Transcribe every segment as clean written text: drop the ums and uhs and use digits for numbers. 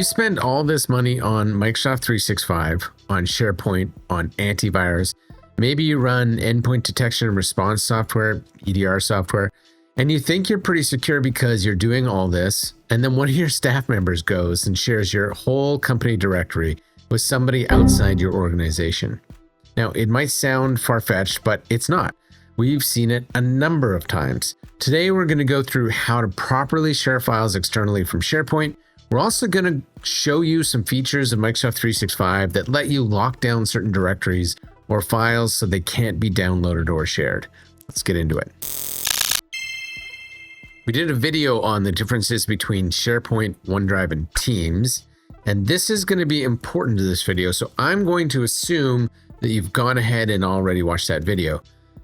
You spend all this money on Microsoft 365, on SharePoint, on antivirus. Maybe you run endpoint detection and response software, EDR software, and you think you're pretty secure because you're doing all this. And then one of your staff members goes and shares your whole company directory with somebody outside your organization. Now, it might sound far-fetched, but it's not. We've seen it a number of times. Today, we're going to go through how to properly share files externally from SharePoint. We're also going to show you some features of Microsoft 365 that let you lock down certain directories or files so they can't be downloaded or shared. Let's get into it. We did a video on the differences between SharePoint, OneDrive, and Teams, and this is going to be important to this video, so I'm going to assume that you've gone ahead and already watched that video.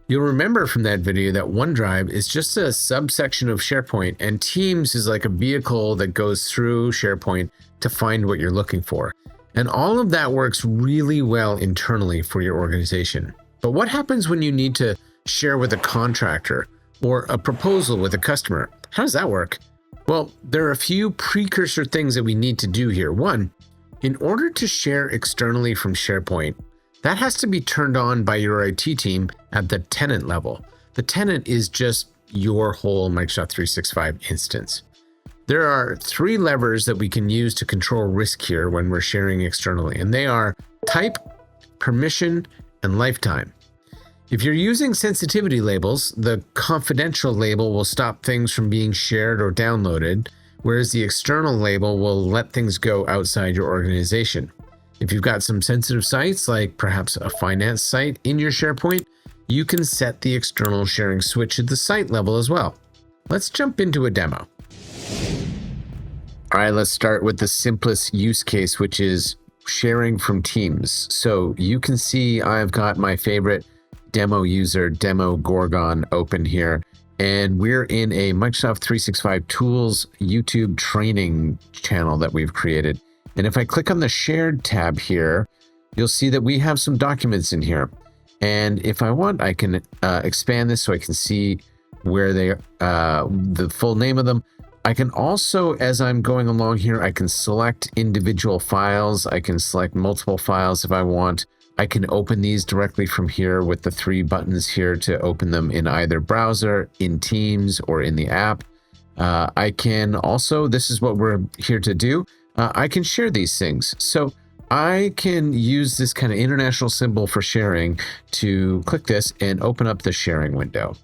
You'll remember from that video that OneDrive is just a subsection of SharePoint, and Teams is like a vehicle that goes through SharePoint to find what you're looking for. And all of that works really well internally for your organization. But what happens when you need to share with a contractor or a proposal with a customer? How does that work? Well, there are a few precursor things that we need to do here. One, in order to share externally from SharePoint, that has to be turned on by your IT team at the tenant level. The tenant is just your whole Microsoft 365 instance. There are three levers that we can use to control risk here when we're sharing externally, and they are type, permission, and lifetime. If you're using sensitivity labels, the confidential label will stop things from being shared or downloaded, whereas the external label will let things go outside your organization. If you've got some sensitive sites, like perhaps a finance site in your SharePoint, you can set the external sharing switch at the site level as well. Let's jump into a demo. All right, let's start with the simplest use case, which is sharing from Teams. So you can see I've got my favorite demo user, Demo Gorgon, open here, and we're in a Microsoft 365 Tools YouTube training channel that we've created. And if I click on the Shared tab here, you'll see that we have some documents in here. And if I want, I can expand this so I can see where they the full name of them. I can also, as I'm going along here, I can select individual files. I can select multiple files if I want. I can open these directly from here with the three buttons here to open them in either browser, in Teams, or in the app. I can also, this is what we're here to do, I can share these things. So I can use this kind of international symbol for sharing to click this and open up the sharing window.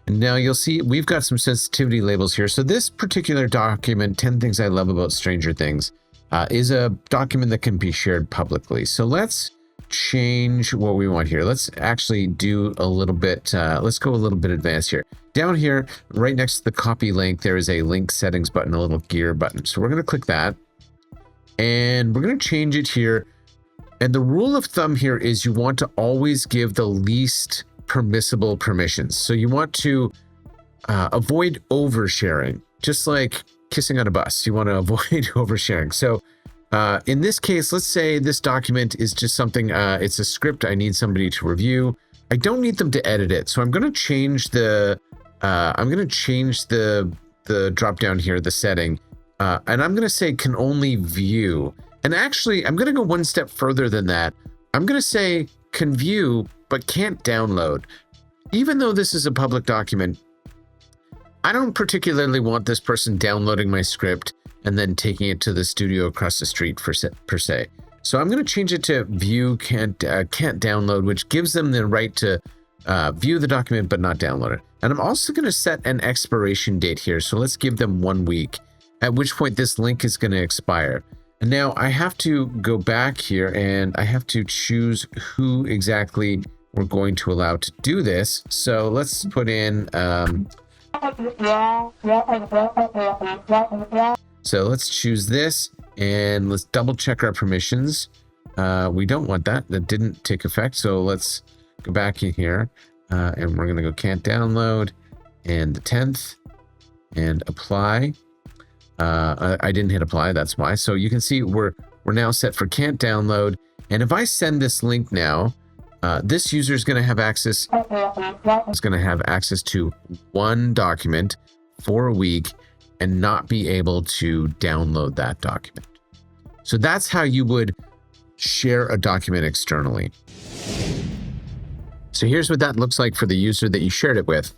And now you'll see we've got some sensitivity labels here. So this particular document, 10 Things I Love About Stranger Things, is a document that can be shared publicly. So let's change what we want here. Let's actually do a little bit, let's go a little bit advanced here. Down here, right next to the copy link, there is a link settings button, a little gear button. So we're going to click that. And we're going to change it here. And the rule of thumb here is you want to always give the least permissible permissions. So you want to avoid oversharing, just like kissing on a bus. You want to avoid oversharing. So in this case, let's say this document is just something, it's a script I need somebody to review. I don't need them to edit it. So I'm going to change the drop down here, the setting. And I'm going to say can only view. And actually, I'm going to go one step further than that. I'm going to say can view, but can't download. Even though this is a public document, I don't particularly want this person downloading my script and then taking it to the studio across the street per se. So I'm going to change it to view can't download, which gives them the right to view the document but not download it. And I'm also going to set an expiration date here. So let's give them 1 week, at which point this link is going to expire. And now I have to go back here and I have to choose who exactly we're going to allow to do this. So let's put in, so let's choose this and let's double check our permissions. We don't want that. That didn't take effect. So let's go back in here and we're going to go can't download and the 10th and apply. I didn't hit apply, that's why. So you can see we're now set for can't download. And if I send this link now, this user is going to have access to one document for a week and not be able to download that document. So that's how you would share a document externally. So here's what that looks like for the user that you shared it with.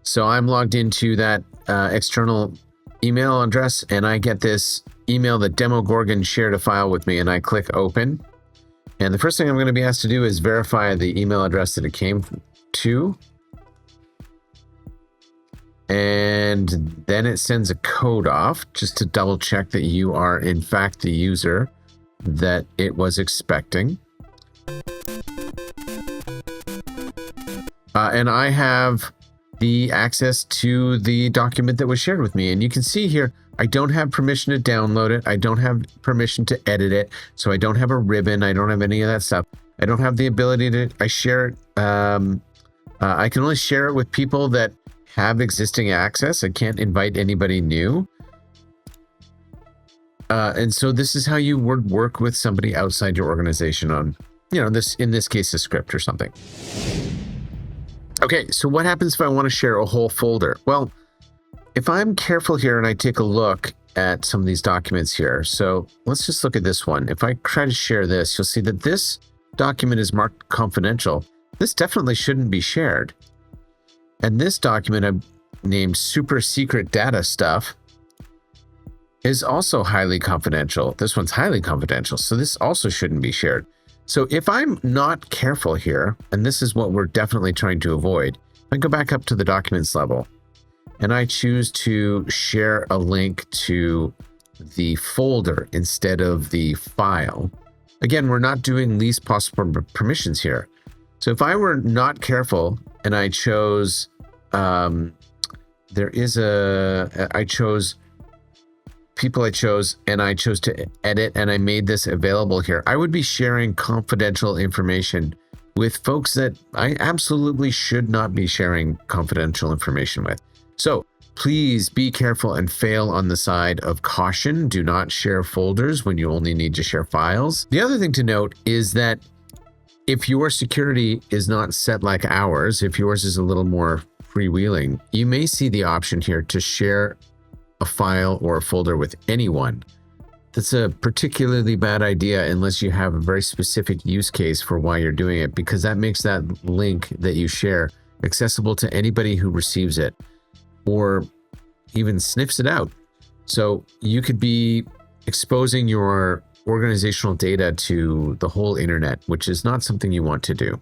So I'm logged into that external email address, and I get this email that Demo Gorgon shared a file with me, and I click open. And the first thing I'm going to be asked to do is verify the email address that it came to. And then it sends a code off just to double check that you are in fact the user that it was expecting. And I have the access to the document that was shared with me. And you can see here, I don't have permission to download it. I don't have permission to edit it. So I don't have a ribbon. I don't have any of that stuff. I don't have the ability to, I share it. I can only share it with people that have existing access. I can't invite anybody new. And so this is how you would work with somebody outside your organization on, in this case, a script or something. Okay, so what happens if I want to share a whole folder? Well, if I'm careful here and I take a look at some of these documents here, so let's just look at this one. If I try to share this, you'll see that this document is marked confidential. This definitely shouldn't be shared. And this document I've named super secret data stuff is also highly confidential. This one's highly confidential, so this also shouldn't be shared. So if I'm not careful here, and this is what we're definitely trying to avoid, I go back up to the documents level and I choose to share a link to the folder instead of the file. Again, we're not doing least possible permissions here. So if I were not careful and I chose, I chose to edit and I made this available here, I would be sharing confidential information with folks that I absolutely should not be sharing confidential information with. So please be careful and fail on the side of caution. Do not share folders when you only need to share files. The other thing to note is that if your security is not set like ours, if yours is a little more freewheeling, you may see the option here to share a file or a folder with anyone. That's a particularly bad idea unless you have a very specific use case for why you're doing it, because that makes that link that you share accessible to anybody who receives it or even sniffs it out. So you could be exposing your organizational data to the whole internet, which is not something you want to do.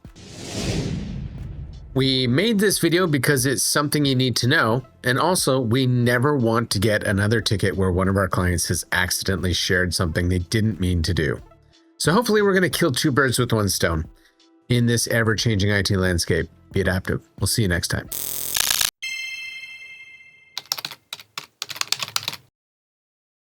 We made this video because it's something you need to know. And also, we never want to get another ticket where one of our clients has accidentally shared something they didn't mean to do. So hopefully we're going to kill two birds with one stone in this ever-changing IT landscape. Be adaptive. We'll see you next time.